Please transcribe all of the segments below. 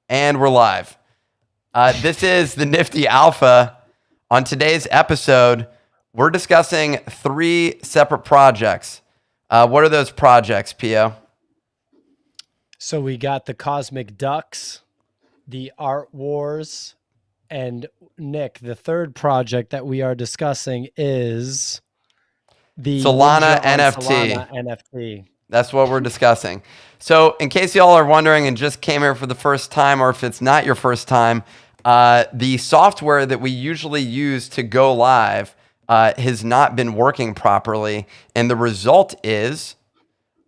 And we're live. This is the Nifty Alpha. On today's episode, we're discussing 3 separate projects. What are those projects, Pio? So we got the Cosmic Ducks, the Art Wars, and Nick, the third project that we are discussing is the Solana Ninja on NFT. Solana NFT. That's what we're discussing. So in case y'all are wondering and just came here for the first time, or if it's not your first time, the software that we usually use to go live has not been working properly. And the result is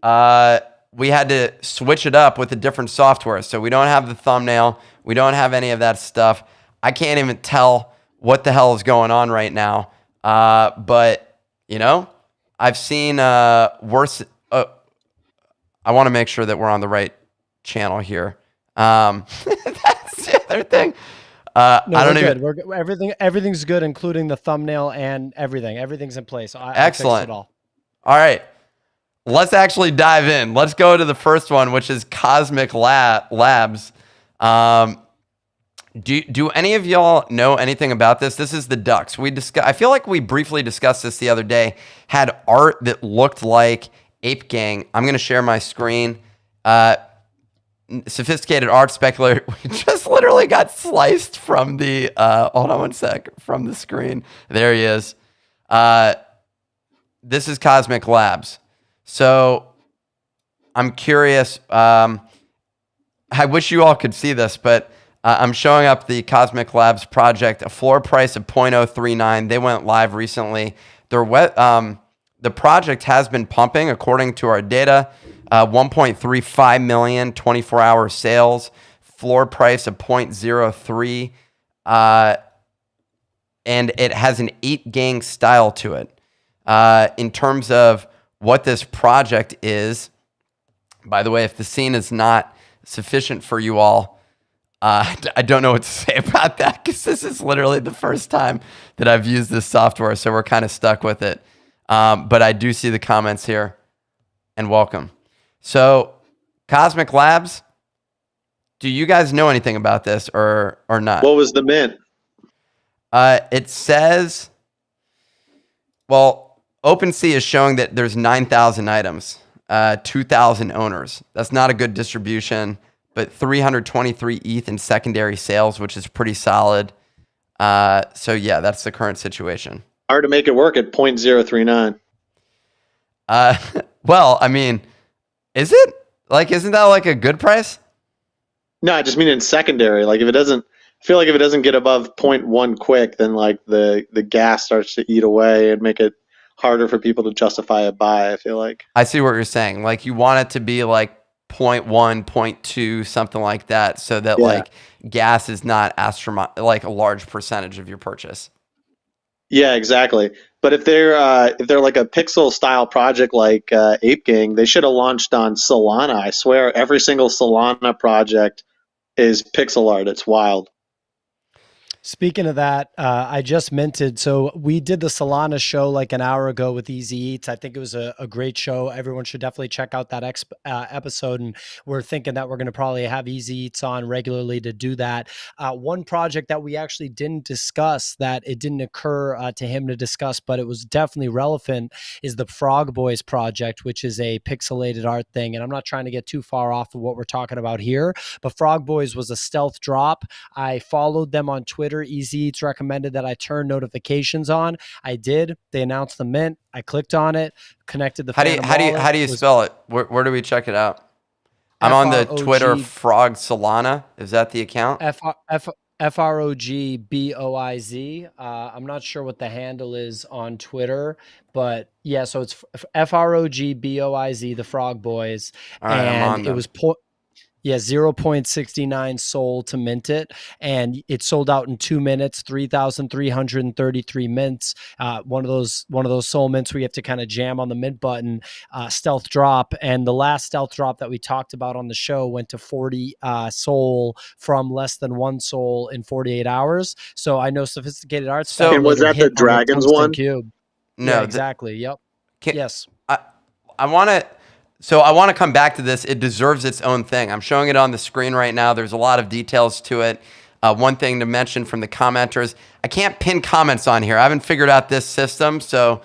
we had to switch it up with a different software. So we don't have the thumbnail. We don't have any of that stuff. I can't even tell what the hell is going on right now. But, you know, I've seen worse. I want to make sure that we're on the right channel here. That's the other thing. No, I don't even. Everything's good, including the thumbnail and everything. Everything's in place. Excellent. I fixed it all right. Let's actually dive in. Let's go to the first one, which is Cosmic Labs. Do any of y'all know anything about this? This is the ducks. I feel like we briefly discussed this the other day. Had art that looked like Ape Gang. I'm going to share my screen. Sophisticated art speculator. We just literally got sliced from the, hold on one sec, from the screen. There he is. This is Cosmic Labs. So I'm curious. I wish you all could see this, but I'm showing up the Cosmic Labs project, a floor price of 0.039. They went live recently. The project has been pumping, according to our data, 1.35 million 24-hour sales, floor price of 0.03, and it has an 8-gang style to it. In terms of what this project is, by the way, if the scene is not sufficient for you all, I don't know what to say about that, because this is literally the first time that I've used this software, so we're kind of stuck with it. But I do see the comments here, and welcome. So, Cosmic Labs, do you guys know anything about this or not? What was the mint? It says, well, OpenSea is showing that there's 9,000 items, 2,000 owners. That's not a good distribution, but 323 ETH in secondary sales, which is pretty solid. So yeah, that's the current situation. Hard to make it work at 0.039. Well, I mean, is it? Like, isn't that like a good price? No, I just mean in secondary. Like if it doesn't, I feel like if it doesn't get above 0.1 quick, then like the gas starts to eat away and make it harder for people to justify a buy, I feel like. I see what you're saying. Like you want it to be like 0.1, 0.2, something like that, so that like gas is not like a large percentage of your purchase. Yeah, exactly. But if they're like a pixel style project like Ape Gang, they should have launched on Solana. I swear, every single Solana project is pixel art. It's wild. Speaking of that, I just minted. So we did the Solana show like an hour ago with Easy Eats. I think it was a great show. Everyone should definitely check out that episode. And we're thinking that we're going to probably have Easy Eats on regularly to do that. One project that we actually didn't discuss, that it didn't occur to him to discuss, but it was definitely relevant, is the Frog Boys project, which is a pixelated art thing. And I'm not trying to get too far off of what we're talking about here, but Frog Boys was a stealth drop. I followed them on Twitter. Easy Eats recommended that I turn notifications on. I did. They announced the mint. I clicked on it, connected the How do you spell it? Where do we check it out? I'm on the Twitter Frog Solana. Is that the account? FROGBOIZ. I'm not sure what the handle is on Twitter, but yeah, so it's FROGBOIZ, the Frog Boys. All right, and it was 0.69 sold to mint it, and it sold out in 2 minutes, 3,333 mints. One of those soul mints where you have to kind of jam on the mint button, stealth drop. And the last stealth drop that we talked about on the show went to 40 soul from less than 1 soul in 48 hours. So I know Sophisticated Art. So was that the Dragons one? Cube. No, yeah, exactly. Yep. Yes. I want to. So I want to come back to this. It deserves its own thing. I'm showing it on the screen right now. There's a lot of details to it. One thing to mention from the commenters, I can't pin comments on here. I haven't figured out this system, so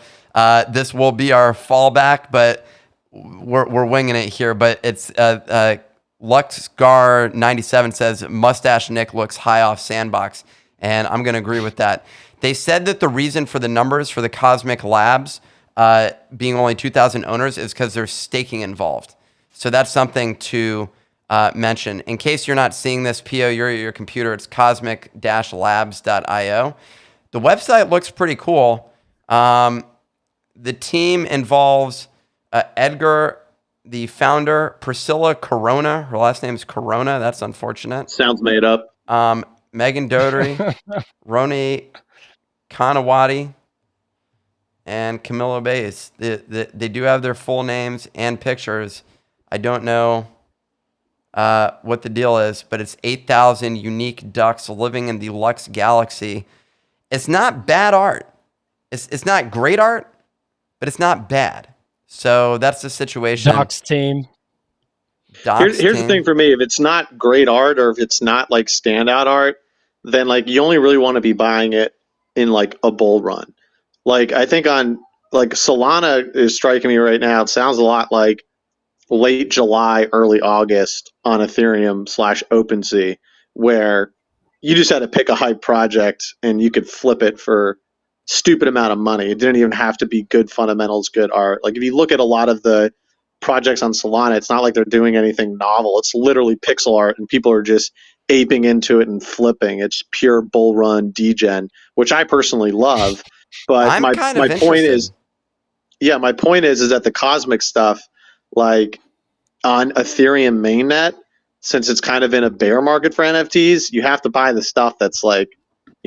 this will be our fallback, but we're winging it here. But it's LuxGar97 says, Mustache Nick looks high off Sandbox, and I'm going to agree with that. They said that the reason for the numbers for the Cosmic Labs being only 2,000 owners is because there's staking involved. So that's something to mention. In case you're not seeing this, Pio, you're at your computer, it's cosmic-labs.io. The website looks pretty cool. The team involves Edgar, the founder, Priscilla Corona. Her last name's Corona. That's unfortunate. Sounds made up. Megan Doherty, Roni Kanawati, and Camilo Bays. They do have their full names and pictures. I don't know what the deal is, but it's 8,000 unique ducks living in the Lux Galaxy. It's not bad art. It's not great art, but it's not bad. So that's the situation. Ducks team. Here's the thing for me. If it's not great art or if it's not like standout art, then like you only really want to be buying it in like a bull run. Like I think on like Solana is striking me right now. It sounds a lot like late July, early August on Ethereum / OpenSea, where you just had to pick a hype project and you could flip it for stupid amount of money. It didn't even have to be good fundamentals, good art. Like if you look at a lot of the projects on Solana, it's not like they're doing anything novel. It's literally pixel art and people are just aping into it and flipping. It's pure bull run degen, which I personally love. But my point is, my point is that the Cosmic stuff, like on Ethereum mainnet, since it's kind of in a bear market for NFTs, you have to buy the stuff that's like,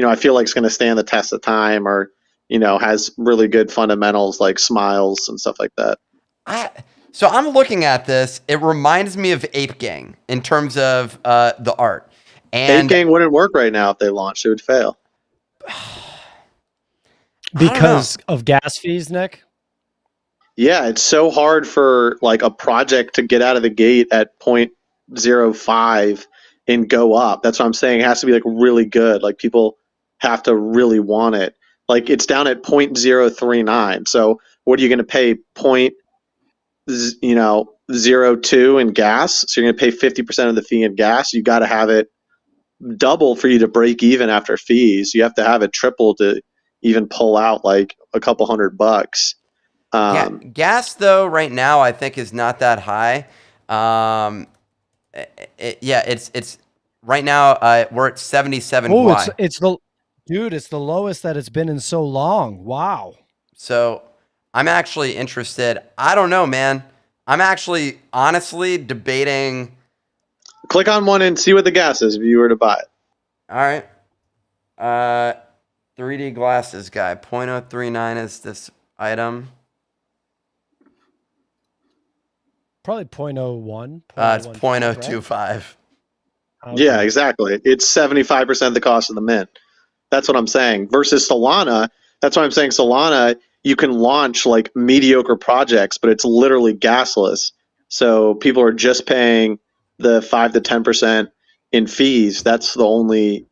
I feel like it's going to stand the test of time or, has really good fundamentals like smiles and stuff like that. So I'm looking at this. It reminds me of Ape Gang in terms of the art. And Ape Gang wouldn't work right now if they launched. It would fail. Because of gas fees, Nick? Yeah, it's so hard for like a project to get out of the gate at 0.05 and go up. That's what I'm saying. It has to be like really good. Like people have to really want it. Like it's down at 0.039. So what are you going to pay? 0.02 in gas. So you're going to pay 50% of the fee in gas. You got to have it double for you to break even after fees. You have to have it triple to even pull out like a couple $100. Gas though right now I think is not that high. It's right now we're at 77. It's the lowest that it's been in so long. Wow. So I'm actually interested. I don't know, man. I'm actually honestly debating. Click on one and see what the gas is if you were to buy it. All right. 3D glasses guy. 0.039 is this item. Probably 0.01. It's 0.025. Right? Okay. Yeah, exactly. It's 75% the cost of the mint. That's what I'm saying. Versus Solana, that's why I'm saying Solana, you can launch like mediocre projects, but it's literally gasless. So people are just paying the 5 to 10% in fees. That's the only,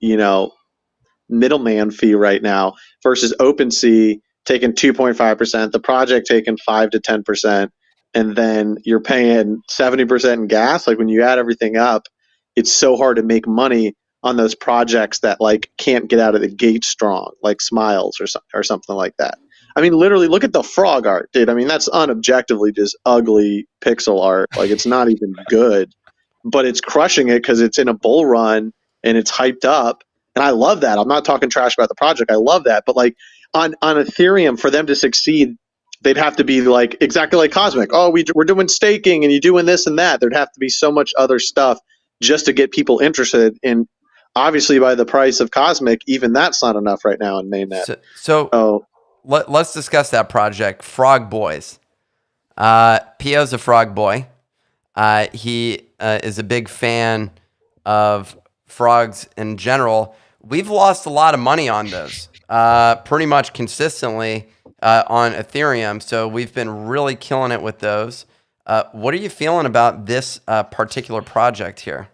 middleman fee right now. Versus OpenSea taking 2.5%, the project taking 5 to 10%, and then you're paying 70% in gas. Like when you add everything up, it's so hard to make money on those projects that like can't get out of the gate strong, like Smiles or something like that. I mean, literally look at the frog art, dude. I mean, that's unobjectively just ugly pixel art. Like it's not even good, but it's crushing it because it's in a bull run and it's hyped up. And I love that. I'm not talking trash about the project. I love that. But like on Ethereum, for them to succeed, they'd have to be like exactly like Cosmic. Oh, we're doing staking and you're doing this and that. There'd have to be so much other stuff just to get people interested. And obviously by the price of Cosmic, even that's not enough right now in mainnet. Let's discuss that project. Frog Boys. Pio's a frog boy. He is a big fan of frogs in general. We've lost a lot of money on those pretty much consistently on Ethereum. So we've been really killing it with those. What are you feeling about this particular project here?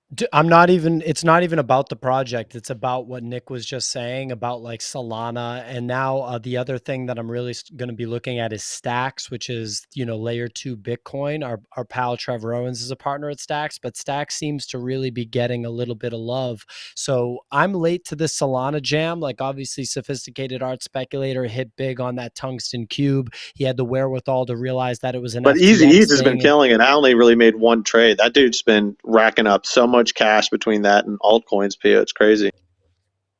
It's not even about the project. It's about what Nick was just saying about like Solana. And now the other thing that I'm really going to be looking at is Stacks, which is, layer 2 Bitcoin. Our pal Trevor Owens is a partner at Stacks, but Stacks seems to really be getting a little bit of love. So I'm late to this Solana jam. Like obviously Sophisticated Art Speculator hit big on that tungsten cube. He had the wherewithal to realize that it was an But Easy FTX Eats has been thing. killing it. I only really made one trade. That dude's been racking up so much cash between that and altcoins, Pia. It's crazy.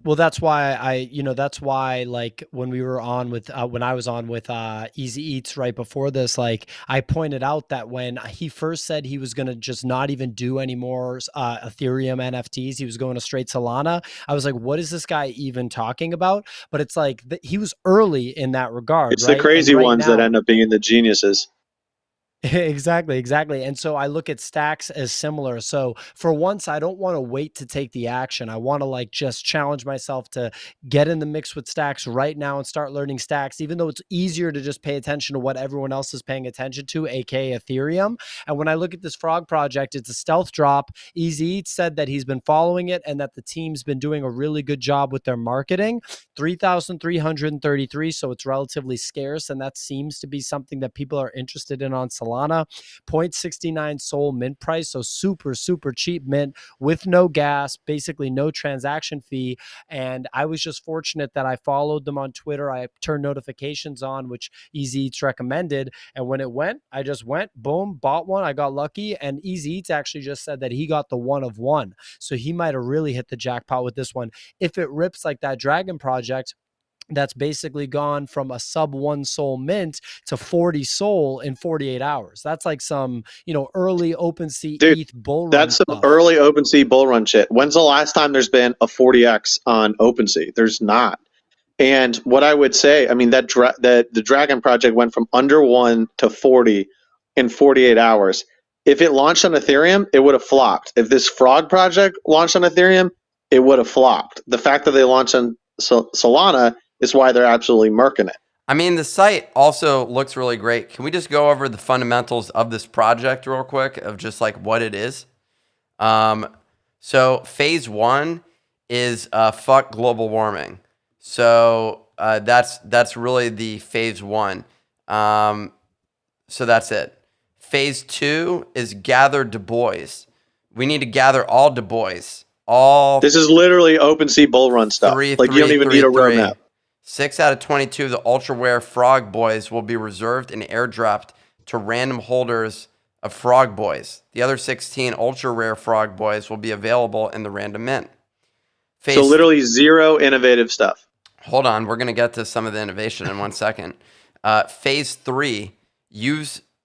Well, that's why that's why like when we were on with when I was on with Easy Eats right before this, like I pointed out that when he first said he was going to just not even do any more Ethereum NFTs, he was going to straight Solana. I was like, what is this guy even talking about? But it's like he was early in that regard, It's right? the crazy right ones that end up being the geniuses. Exactly. And so I look at Stacks as similar. So for once, I don't want to wait to take the action. I want to like just challenge myself to get in the mix with Stacks right now and start learning Stacks, even though it's easier to just pay attention to what everyone else is paying attention to, aka Ethereum. And when I look at this Frog project, it's a stealth drop. Easy Eats said that he's been following it and that the team's been doing a really good job with their marketing. 3,333, so it's relatively scarce, and that seems to be something that people are interested in on Solana. 0.69 Sol mint price, so super cheap mint with no gas, basically no transaction fee. And I was just fortunate that I followed them on Twitter. I turned notifications on, which Easy Eats recommended, and when it went, I just went, boom, bought one. I got lucky, and Easy Eats actually just said that he got the one of one, so he might have really hit the jackpot with this one. If it rips like that Dragon project, that's basically gone from a sub 1 Sol mint to 40 Sol in 48 hours. That's like some, early OpenSea Dude, ETH bull run that's some stuff. early OpenSea bull run shit. When's the last time there's been a 40x on OpenSea? There's not. And what I would say, I mean, the Dragon project went from under 1 to 40 in 48 hours. If it launched on Ethereum, it would have flopped. If this Frog project launched on Ethereum, it would have flopped. The fact that they launched on Solana is why they're absolutely murking it. I mean, the site also looks really great. Can we just go over the fundamentals of this project real quick of just like what it is? So phase 1 is fuck global warming. So that's really the phase 1. So that's it. Phase 2 is gather Du Bois. We need to gather all Du Bois. This is literally OpenSea bull run stuff. You don't even need a roadmap. 6 out of 22 of the ultra rare Frog Boys will be reserved and airdropped to random holders of Frog Boys. The other 16 ultra rare Frog Boys will be available in the random mint. So literally zero innovative stuff. Hold on, we're going to get to some of the innovation in 1 second. Phase 3,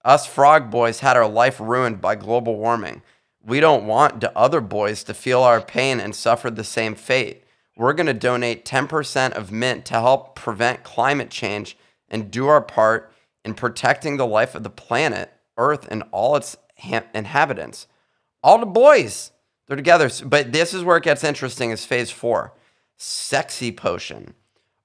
us Frog Boys had our life ruined by global warming. We don't want the other boys to feel our pain and suffer the same fate. We're going to donate 10% of mint to help prevent climate change and do our part in protecting the life of the planet, Earth, and all its inhabitants. All the boys, they're together. But this is where it gets interesting is phase 4. Sexy Potion.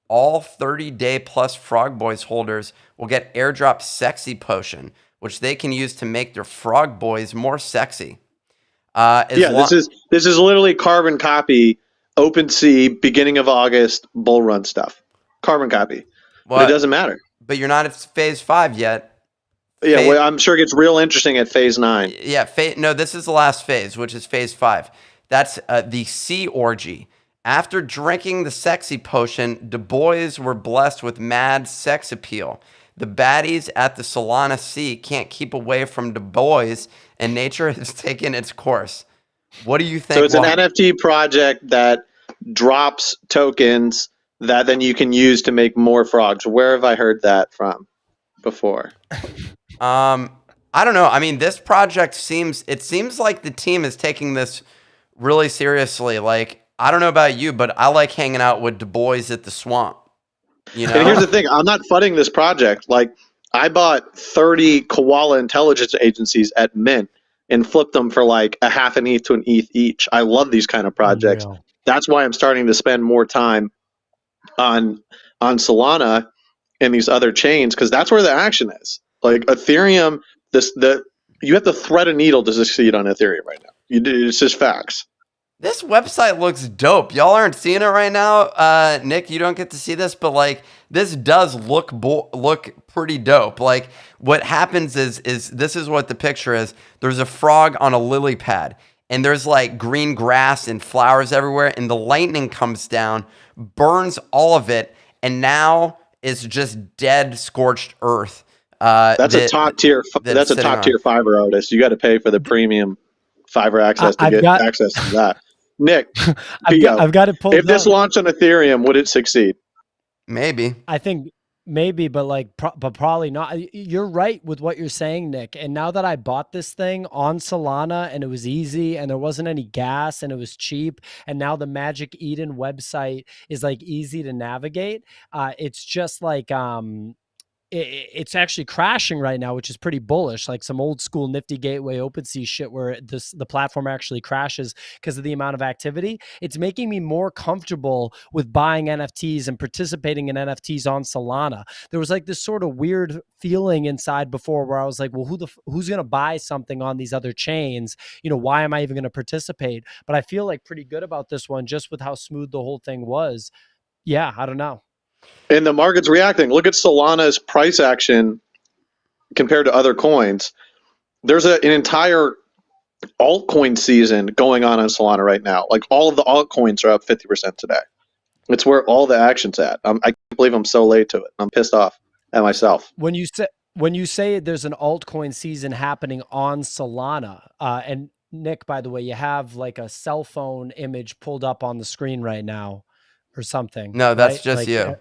All 30-day plus Frog Boys holders will get airdrop Sexy Potion, which they can use to make their Frog Boys more sexy. This is literally carbon copy OpenSea beginning of August bull run stuff. Carbon copy. But it doesn't matter. But you're not at phase 5 yet. Yeah, well, I'm sure it gets real interesting at phase 9. Yeah, no, this is the last phase, which is phase 5. That's the Sea Orgy. After drinking the Sexy Potion, Du Bois were blessed with mad sex appeal. The baddies at the Solana Sea can't keep away from Du Bois, and nature has taken its course. What do you think? So it's an NFT project that drops tokens that then you can use to make more frogs. Where have I heard that from before? I don't know. I mean, this project seems like the team is taking this really seriously. Like, I don't know about you, but I like hanging out with Du Bois at the swamp. And here's the thing, I'm not fudding this project. Like, I bought 30 koala intelligence agencies at mint and flipped them for like a half an ETH to an ETH each. I love these kind of projects. Unreal. That's why I'm starting to spend more time on Solana and these other chains, because that's where the action is. Like, Ethereum You have to thread a needle to succeed on Ethereum right now. It's just facts. This website looks dope. Y'all aren't seeing it right now. Nick, you don't get to see this, but like this does look pretty dope. Like what happens is this is what the picture is. There's a frog on a lily pad, and there's like green grass and flowers everywhere, and the lightning comes down, burns all of it, and now it's just dead, scorched earth. That's a top tier. That's a top tier Fiverr artist. You got to pay for the premium Fiverr access to get access to that. Nick, I've got it pulled up. If this launched on Ethereum, would it succeed? Maybe. I think maybe, but like, but probably not. You're right with what you're saying, Nick. And now that I bought this thing on Solana and it was easy and there wasn't any gas and it was cheap, and now the Magic Eden website is like easy to navigate. It's just like, it's actually crashing right now, which is pretty bullish, like some old school Nifty Gateway OpenSea shit where the platform actually crashes because of the amount of activity. It's making me more comfortable with buying NFTs and participating in NFTs on Solana. There was like this sort of weird feeling inside before where I was like, well, who's going to buy something on these other chains? You know, why am I even going to participate? But I feel like pretty good about this one just with how smooth the whole thing was. Yeah, I don't know. And the market's reacting. Look at Solana's price action compared to other coins. There's an entire altcoin season going on Solana right now. Like all of the altcoins are up 50% today. It's where all the action's at. I can't believe I'm so late to it. I'm pissed off at myself. When you say there's an altcoin season happening on Solana, and Nick, by the way, you have like a cell phone image pulled up on the screen right now or something. No, that's right? just like, you.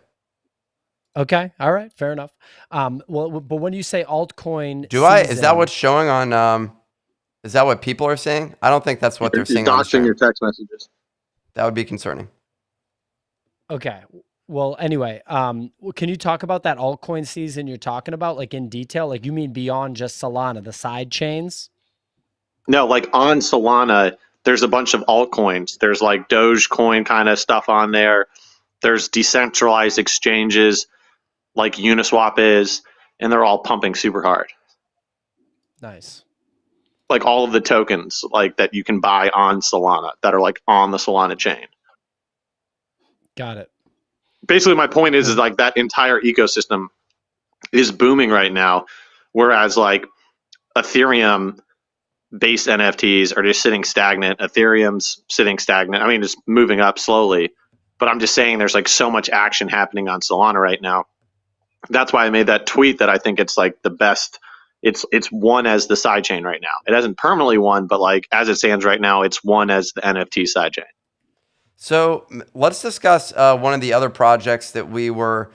Okay. All right. Fair enough. Well, but when you say altcoin, Is that what's showing on, is that what people are saying? I don't think that's what they're saying. You're doxing your text messages. That would be concerning. Okay. Well, anyway, can you talk about that altcoin season you're talking about, like in detail? Like you mean beyond just Solana, the side chains? No, like on Solana, there's a bunch of altcoins. There's like Dogecoin kind of stuff on there. There's decentralized exchanges like Uniswap is, and they're all pumping super hard. Nice. Like all of the tokens like that you can buy on Solana that are like on the Solana chain. Got it. Basically, my point is like that entire ecosystem is booming right now, whereas like Ethereum based NFTs are just sitting stagnant. Ethereum's sitting stagnant. I mean, it's moving up slowly, but I'm just saying there's like so much action happening on Solana right now. That's why I made that tweet that I think it's like the best. It's won as the sidechain right now. It hasn't permanently won, but like as it stands right now, it's won as the NFT sidechain. So let's discuss one of the other projects that we were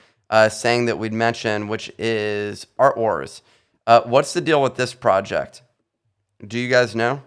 saying that we'd mention, which is Art Wars. What's the deal with this project? Do you guys know?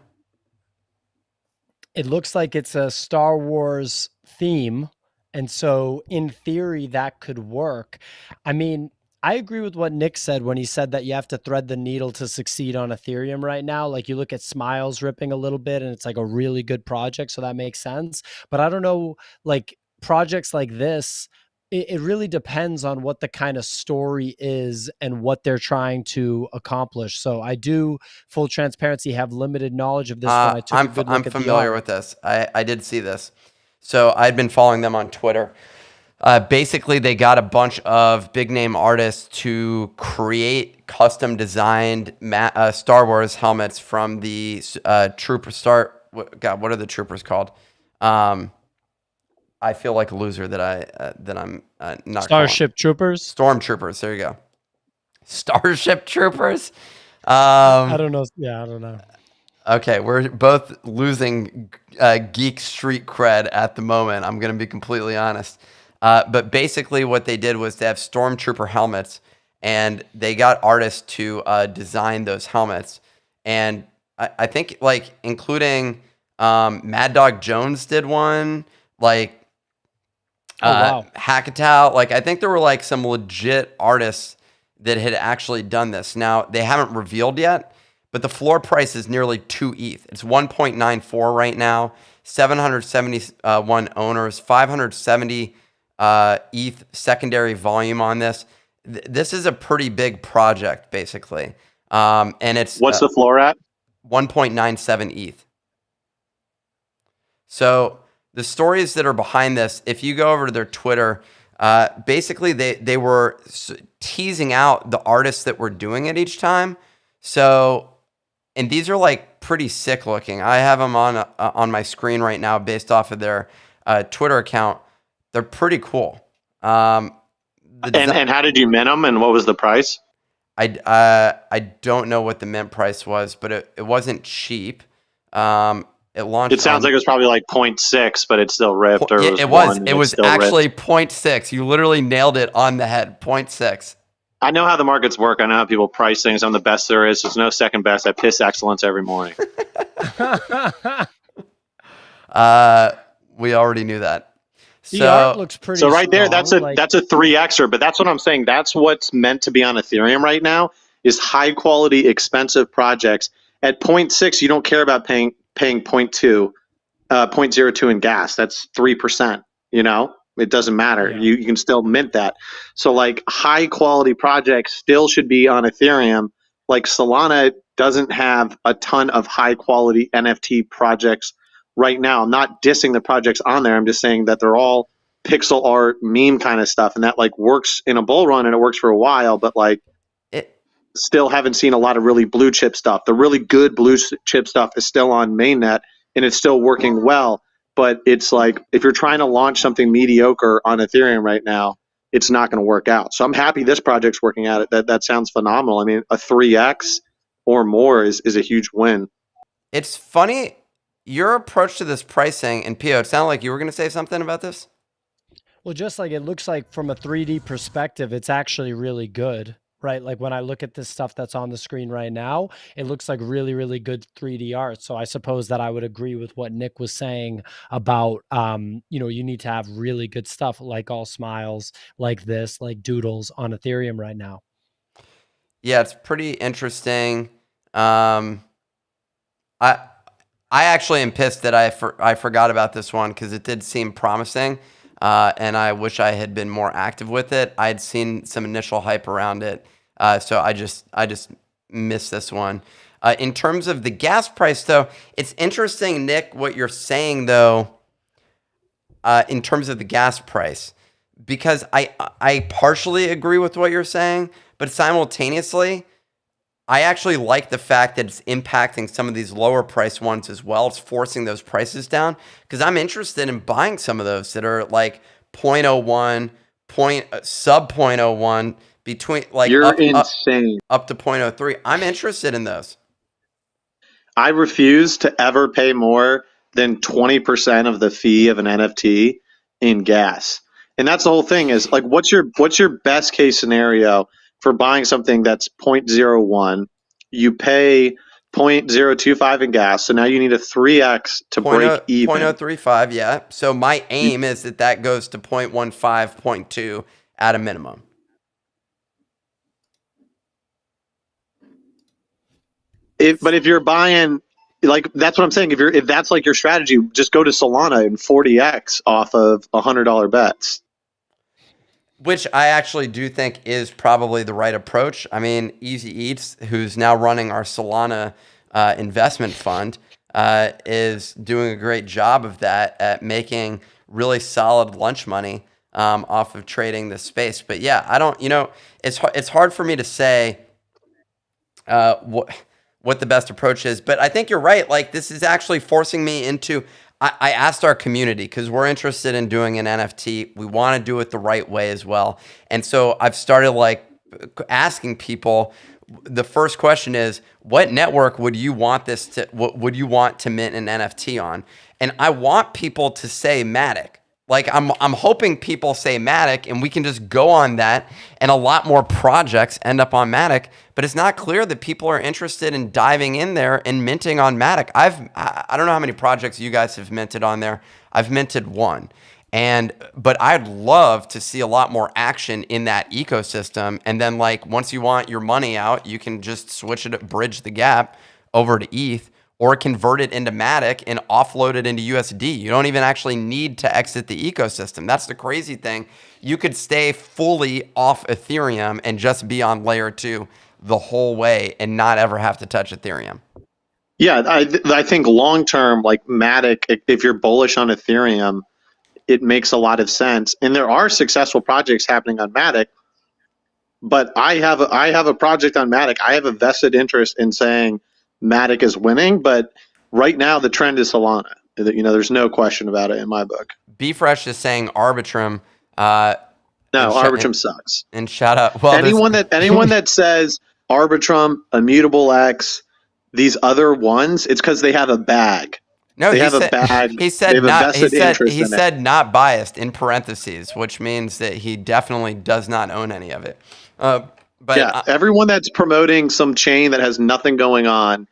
It looks like it's a Star Wars theme. And so in theory, that could work. I mean, I agree with what Nick said when he said that you have to thread the needle to succeed on Ethereum right now. Like you look at Smiles ripping a little bit and it's like a really good project. So that makes sense. But I don't know, like projects like this, it really depends on what the kind of story is and what they're trying to accomplish. So I do, full transparency, have limited knowledge of this one. I took a good look I'm at familiar with this. I did see this. So I'd been following them on Twitter. Basically, they got a bunch of big name artists to create custom designed Star Wars helmets from the Trooper Star. God, what are the troopers called? I feel like a loser that I'm not. Starship Troopers. Stormtroopers. There you go. Starship Troopers. I don't know. Yeah, I don't know. Okay, we're both losing geek street cred at the moment. I'm going to be completely honest. But basically what they did was they have Stormtrooper helmets, and they got artists to design those helmets. And I think, like, including Mad Dog Jones did one, like Hackatow. Like, I think there were, like, some legit artists that had actually done this. Now, they haven't revealed yet, but the floor price is nearly 2 ETH. It's 1.94 right now, 771 owners, 570 ETH secondary volume on this. This is a pretty big project, basically. And it's What's the floor at? 1.97 ETH. So the stories that are behind this, if you go over to their Twitter, basically they were teasing out the artists that were doing it each time. So, and these are like pretty sick looking. I have them on my screen right now based off of their Twitter account. They're pretty cool. And how did you mint them, and what was the price? I don't know what the mint price was, but it wasn't cheap. It launched. It sounds like it was probably like 0.6, but it's still ripped. Or It was actually 0.6. You literally nailed it on the head. 0.6. I know how the markets work. I know how people price things. I'm the best there is. There's no second best. I piss excellence every morning. We already knew that. The art looks pretty. So right there, that's a like, 3xer. But that's what I'm saying. That's what's meant to be on Ethereum right now is high quality, expensive projects. At 0.6, you don't care about paying 0.02 in gas. That's 3%. You know, it doesn't matter. Yeah. You can still mint that. So like high quality projects still should be on Ethereum. Like Solana doesn't have a ton of high quality NFT projects right now. I'm not dissing the projects on there. I'm just saying that they're all pixel art meme kind of stuff, and that like works in a bull run and it works for a while, but like still haven't seen a lot of really blue chip stuff. The really good blue chip stuff is still on mainnet and it's still working well. But it's like if you're trying to launch something mediocre on Ethereum right now, it's not going to work out. So I'm happy this project's working at it. That sounds phenomenal. I mean, a 3x or more is a huge win. It's funny, your approach to this pricing, and Pio, it sounded like you were going to say something about this. Well, just like it looks like from a 3D perspective, it's actually really good, right? Like when I look at this stuff that's on the screen right now, it looks like really, really good 3D art. So I suppose that I would agree with what Nick was saying about, you need to have really good stuff like all smiles, like this, like doodles on Ethereum right now. Yeah, it's pretty interesting. I actually am pissed that I forgot about this one because it did seem promising, and I wish I had been more active with it. I had seen some initial hype around it, so I just missed this one. In terms of the gas price, though, it's interesting, Nick, what you're saying though. In terms of the gas price, because I partially agree with what you're saying, but simultaneously, I actually like the fact that it's impacting some of these lower price ones as well. It's forcing those prices down because I'm interested in buying some of those that are like 0.01, sub 0.01, between like You're insane. Up to 0.03. I'm interested in those. I refuse to ever pay more than 20% of the fee of an NFT in gas. And that's the whole thing is like, what's your best case scenario for buying something that's 0.01? You pay 0.025 in gas. So now you need a 3x to break even. 0.035, yeah. So my aim is that goes to 0.15, 0.2 at a minimum. But if you're buying, like that's what I'm saying. If that's like your strategy, just go to Solana and 40x off of $100 bets. Which I actually do think is probably the right approach. I mean, Easy Eats, who's now running our Solana investment fund, is doing a great job of that at making really solid lunch money off of trading this space. But yeah, I don't, it's hard for me to say what the best approach is. But I think you're right. Like this is actually forcing me into. I asked our community because we're interested in doing an NFT. We want to do it the right way as well. And so I've started like asking people. The first question is, what network would you want what would you want to mint an NFT on? And I want people to say Matic. Like I'm hoping people say Matic and we can just go on that and a lot more projects end up on Matic, but it's not clear that people are interested in diving in there and minting on Matic. I don't know how many projects you guys have minted on there. I've minted one. But I'd love to see a lot more action in that ecosystem. And then like once you want your money out, you can just switch it, bridge the gap over to ETH. Or convert it into Matic and offload it into USD. You don't even actually need to exit the ecosystem. That's the crazy thing. You could stay fully off Ethereum and just be on layer 2 the whole way and not ever have to touch Ethereum. Yeah, I think long term, like Matic, if you're bullish on Ethereum, it makes a lot of sense. And there are successful projects happening on Matic, but I have a project on Matic. I have a vested interest in saying Matic is winning, but right now the trend is Solana. There's no question about it in my book. Bfresh is saying Arbitrum. No, Arbitrum sucks. And shout out. Well, anyone that says Arbitrum, Immutable X, these other ones, it's because they have a bag. No, they have a bag. He said not. He said not biased in parentheses, which means that he definitely does not own any of it. But yeah, everyone that's promoting some chain that has nothing going on.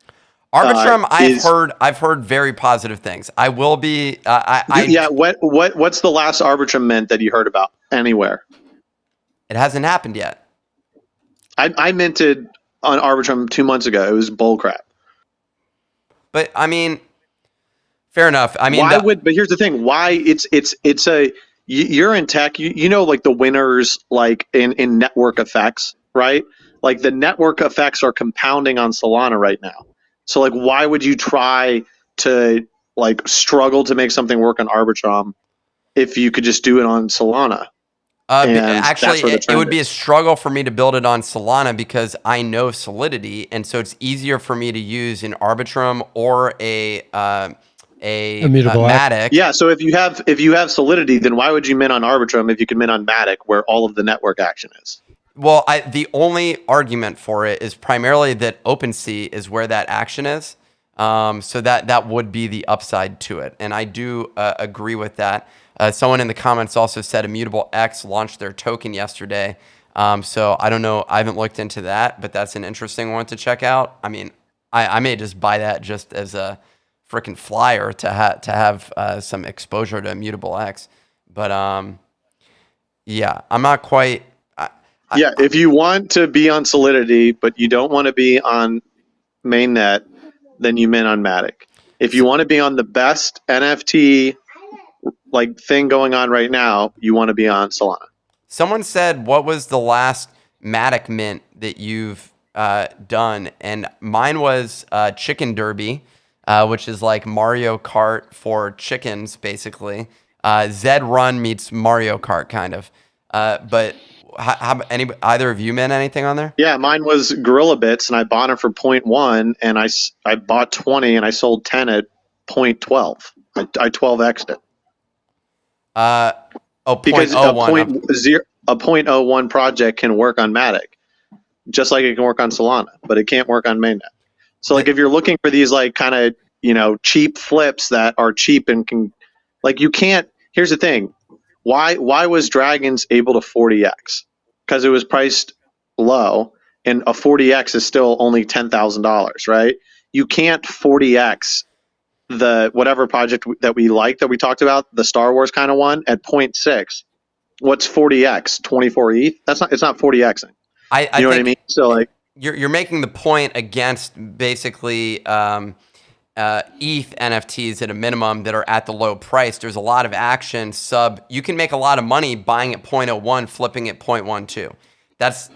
Arbitrum, I've heard very positive things. I will be. What's the last Arbitrum mint that you heard about anywhere? It hasn't happened yet. I minted on Arbitrum 2 months ago. It was bullcrap. But I mean, fair enough. I mean, but here's the thing: why you're in tech, like the winners, like in network effects, right? Like the network effects are compounding on Solana right now. So like, why would you try to like struggle to make something work on Arbitrum if you could just do it on Solana? Actually, it would be a struggle for me to build it on Solana because I know Solidity, and so it's easier for me to use an Arbitrum or a Matic. Yeah, so if you have Solidity, then why would you mint on Arbitrum if you can mint on Matic, where all of the network action is? Well, the only argument for it is primarily that OpenSea is where that action is, so that would be the upside to it, and I do agree with that. Someone in the comments also said Immutable X launched their token yesterday. So I don't know. I haven't looked into that, but that's an interesting one to check out. I mean, I may just buy that just as a freaking flyer to have some exposure to Immutable X. But yeah, I'm not quite. If you want to be on Solidity, but you don't want to be on mainnet, then you mint on Matic. If you want to be on the best NFT like thing going on right now, you want to be on Solana. Someone said, what was the last Matic mint that you've done? And mine was Chicken Derby, which is like Mario Kart for chickens, basically. Zed Run meets Mario Kart, kind of. But either of you mint anything on there? Yeah, mine was Gorilla Bits, and I bought them for 0.1, and I bought 20, and I sold 10 at 0.12. I 12x'd it. Because 0.01. A 0.01 project can work on Matic, just like it can work on Solana, but it can't work on mainnet. So like if you're looking for these like kind of cheap flips that are cheap and can you can't. Here's the thing: why was Dragons able to 40x? Because it was priced low, and a 40x is still only $10,000, right? You can't 40x the whatever project that we talked about, the Star Wars kind of one, at 0.6. What's 40x? 24 ETH? It's not 40xing. You know what I mean? So like you're making the point against basically ETH NFTs at a minimum that are at the low price. There's a lot of action you can make a lot of money buying at 0.01, flipping at 0.12. That's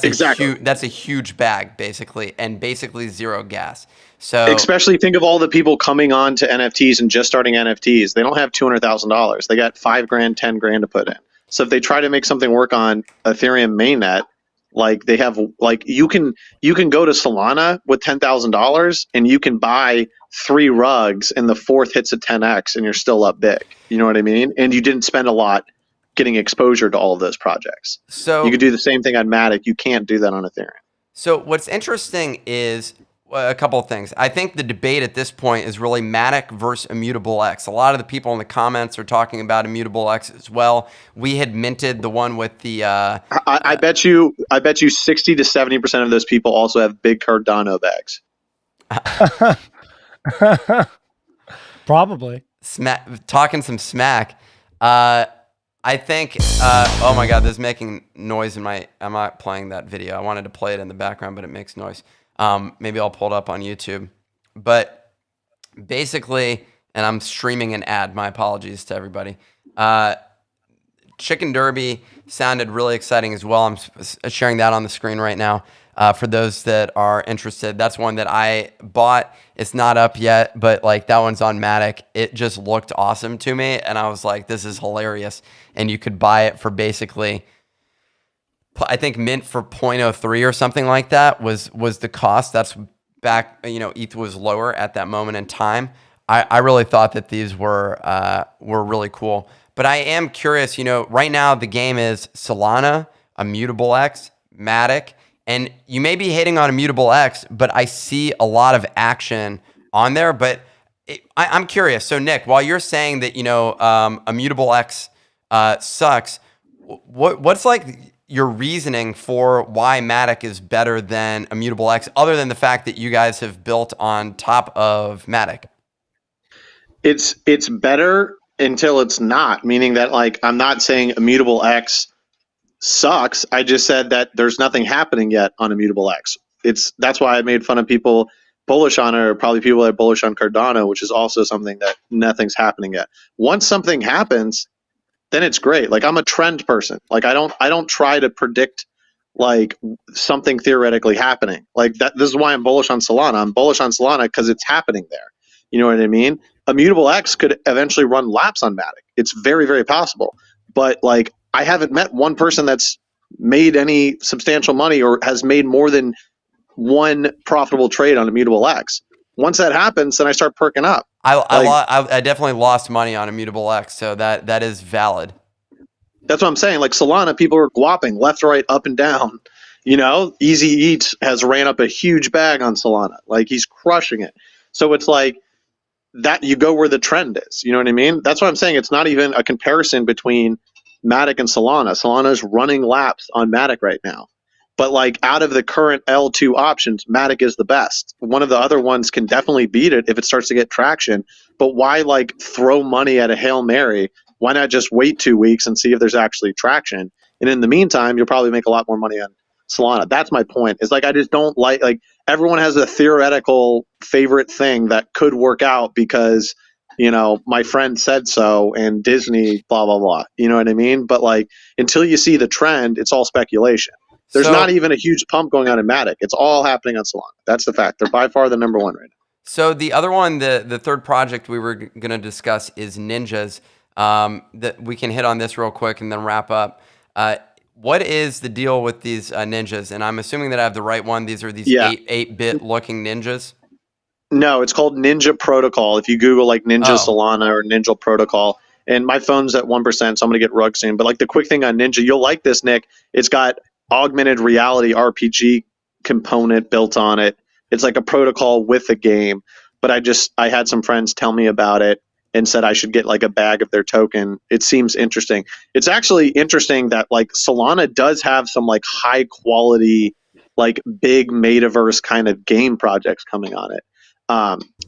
exactly. That's a huge bag basically, and basically zero gas. So especially think of all the people coming on to NFTs and just starting NFTs. They don't have $200,000. They got $5,000, $10,000 to put in. So if they try to make something work on Ethereum mainnet, like they have, like you can go to Solana with $10,000 and you can buy 3 rugs and the 4th hits a 10x and you're still up big. You know what I mean? And you didn't spend a lot getting exposure to all of those projects. So you could do the same thing on Matic. You can't do that on Ethereum. So what's interesting is a couple of things. I think the debate at this point is really Matic versus Immutable X. A lot of the people in the comments are talking about Immutable X as well. We had minted the one with the. I bet you 60 to 70% of those people also have big Cardano bags. Probably. Talking some smack. I think. Oh my God, this is making noise in my. I'm not playing that video. I wanted to play it in the background, but it makes noise. Maybe I'll pull it up on YouTube. But basically, and I'm streaming an ad. My apologies to everybody. Chicken Derby sounded really exciting as well. I'm sharing that on the screen right now. For those that are interested, that's one that I bought. It's not up yet, but like that one's on Matic. It just looked awesome to me, and I was like, "This is hilarious!" And you could buy it for basically, I think mint for 0.03 or something like that was the cost. That's back, ETH was lower at that moment in time. I really thought that these were really cool. But I am curious, right now the game is Solana, Immutable X, Matic, and you may be hating on Immutable X, but I see a lot of action on there. But I'm curious. So Nick, while you're saying that Immutable X sucks, what's like your reasoning for why Matic is better than Immutable X, other than the fact that you guys have built on top of Matic? It's better until it's not, meaning that like I'm not saying Immutable X sucks. I just said that there's nothing happening yet on Immutable X. That's why I made fun of people bullish on it, or probably people that are bullish on Cardano, which is also something that nothing's happening yet. Once something happens, then it's great. Like I'm a trend person. Like I don't try to predict like something theoretically happening. Like that. This is why I'm bullish on Solana. I'm bullish on Solana because it's happening there. You know what I mean? Immutable X could eventually run laps on Matic. It's very, very possible. But like I haven't met one person that's made any substantial money or has made more than one profitable trade on Immutable X. Once that happens, then I start perking up. I definitely lost money on Immutable X, so that is valid. That's what I'm saying. Like Solana, people are guapping left, right, up, and down. Easy Eats has ran up a huge bag on Solana. Like he's crushing it. So it's like that you go where the trend is. You know what I mean? That's what I'm saying. It's not even a comparison between Matic and Solana. Solana is running laps on Matic right now. But like out of the current L2 options, Matic is the best. One of the other ones can definitely beat it if it starts to get traction. But why like throw money at a Hail Mary? Why not just wait 2 weeks and see if there's actually traction? And in the meantime, you'll probably make a lot more money on Solana. That's my point. Is like I just don't like everyone has a theoretical favorite thing that could work out because my friend said so and Disney blah blah blah. You know what I mean? But like until you see the trend, it's all speculation. There's not even a huge pump going on in Matic. It's all happening on Solana. That's the fact. They're by far the number one right now. So the other one, the third project we were going to discuss is Ninjas. That we can hit on this real quick and then wrap up. What is the deal with these ninjas? And I'm assuming that I have the right one. These are these 8-bit looking ninjas. No, it's called Ninja Protocol. If you Google like Ninja Solana or Ninja Protocol, and my phone's at 1%, so I'm going to get rugged soon. But like the quick thing on Ninja, you'll like this, Nick. It's got augmented reality RPG component built on it. It's like a protocol with a game. But I had some friends tell me about it and said I should get like a bag of their token. It seems interesting. It's actually interesting that like Solana does have some like high quality, like big metaverse kind of game projects coming on it.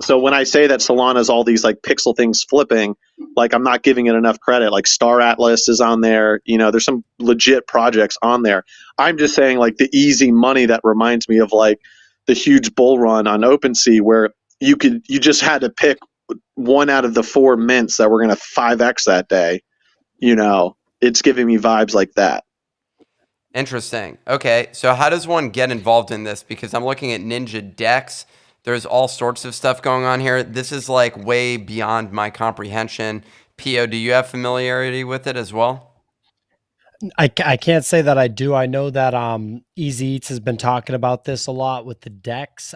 So when I say that Solana's all these like pixel things flipping, like I'm not giving it enough credit. Like Star Atlas is on there. There's some legit projects on there. I'm just saying like the easy money that reminds me of like the huge bull run on OpenSea where you just had to pick one out of the 4 mints that were going to 5x that day. It's giving me vibes like that. Interesting. Okay, so how does one get involved in this? Because I'm looking at Ninja Decks. There's all sorts of stuff going on here. This is like way beyond my comprehension. Pio, do you have familiarity with it as well? I can't say that I do. I know that Easy Eats has been talking about this a lot with the decks.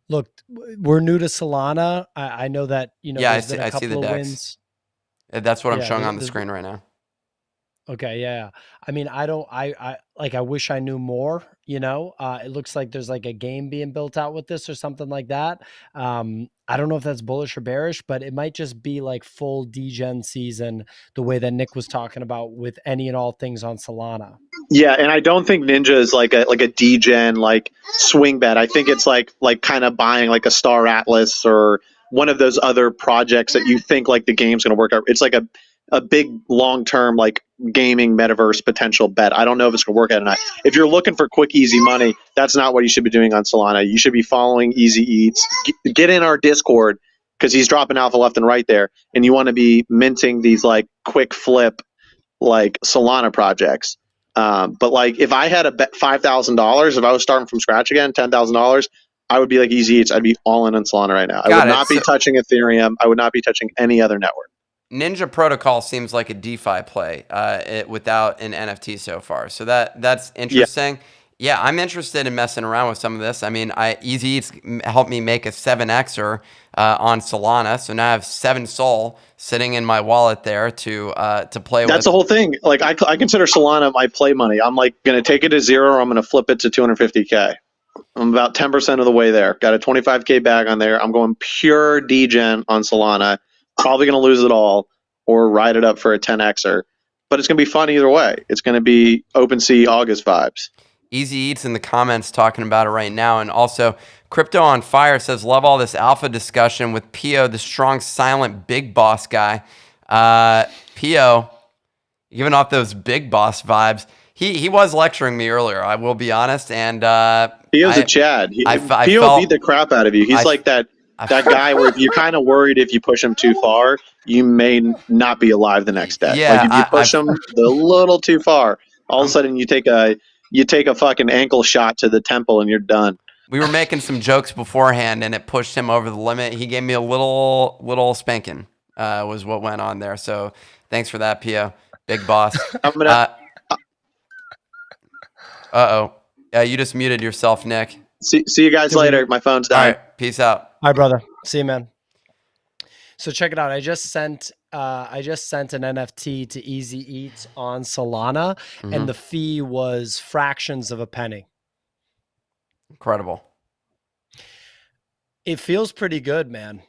Look, we're new to Solana. I know that Yeah, there's been a couple see the of decks. wins. That's what I'm showing on the screen right now. Okay, yeah. I mean, I wish I knew more, it looks like there's like a game being built out with this or something like that. I don't know if that's bullish or bearish, but it might just be like full degen season, the way that Nick was talking about with any and all things on Solana. Yeah, and I don't think Ninja is like a degen like swing bet. I think it's like kind of buying like a Star Atlas or one of those other projects that you think like the game's going to work out. It's like a big long-term like gaming metaverse potential bet. I don't know if it's going to work out or not. If you're looking for quick, easy money, that's not what you should be doing on Solana. You should be following Easy Eats. Get in our Discord because he's dropping alpha left and right there. And you want to be minting these like quick flip like Solana projects. But like if I had a bet $5,000, if I was starting from scratch again, $10,000, I would be like Easy Eats. I'd be all in on Solana right now. I would not be touching Ethereum. I would not be touching any other network. Ninja Protocol seems like a DeFi play without an NFT so far. So that's interesting. Yeah, I'm interested in messing around with some of this. I mean, Easy Eats helped me make a 7xer on Solana, so now I have 7 Sol sitting in my wallet there to play with. That's the whole thing. Like I consider Solana my play money. I'm like going to take it to zero, or I'm going to flip it to 250K. I'm about 10% of the way there. Got a 25K bag on there. I'm going pure degen on Solana. Probably going to lose it all or ride it up for a 10xer. But it's going to be fun either way. It's going to be OpenSea August vibes. Easy Eats in the comments talking about it right now. And also, Crypto on Fire says, love all this alpha discussion with Pio, the strong, silent, big boss guy. Pio, giving off those big boss vibes. He was lecturing me earlier, I will be honest. And Pio's a Chad. Pio beat the crap out of you. He's like that guy where if you're kind of worried if you push him too far, you may not be alive the next day. Yeah, like if you push him a little too far, all of a sudden you take a fucking ankle shot to the temple and you're done. We were making some jokes beforehand and it pushed him over the limit. He gave me a little spanking was what went on there. So thanks for that, Pio. Big boss. I'm gonna you just muted yourself, Nick. see you guys later. My phone's dying. All right, peace out. All right, brother. See you, man. So check it out. I just sent an NFT to Easy Eats on Solana, and the fee was fractions of a penny. Incredible. It feels pretty good, man.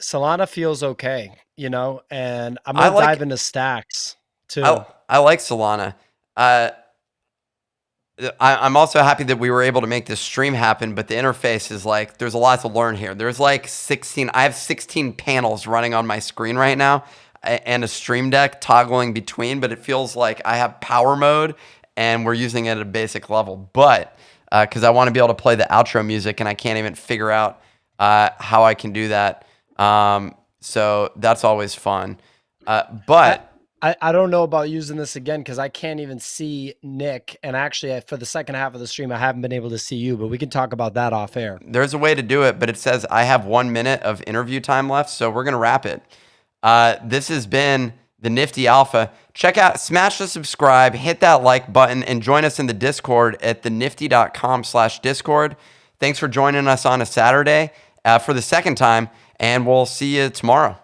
Solana feels okay, and I'm gonna dive into stacks too. I like Solana. I'm also happy that we were able to make this stream happen, but the interface is like, there's a lot to learn here. There's like 16, I have 16 panels running on my screen right now and a stream deck toggling between, but it feels like I have power mode and we're using it at a basic level. But, cause I want to be able to play the outro music and I can't even figure out, how I can do that. So that's always fun. But I don't know about using this again because I can't even see Nick. And actually, for the second half of the stream, I haven't been able to see you, but we can talk about that off air. There's a way to do it, but it says I have 1 minute of interview time left, so we're going to wrap it. This has been the Nifty Alpha. Check out, smash the subscribe, hit that like button, and join us in the Discord at thenifty.com/Discord. Thanks for joining us on a Saturday for the second time, and we'll see you tomorrow.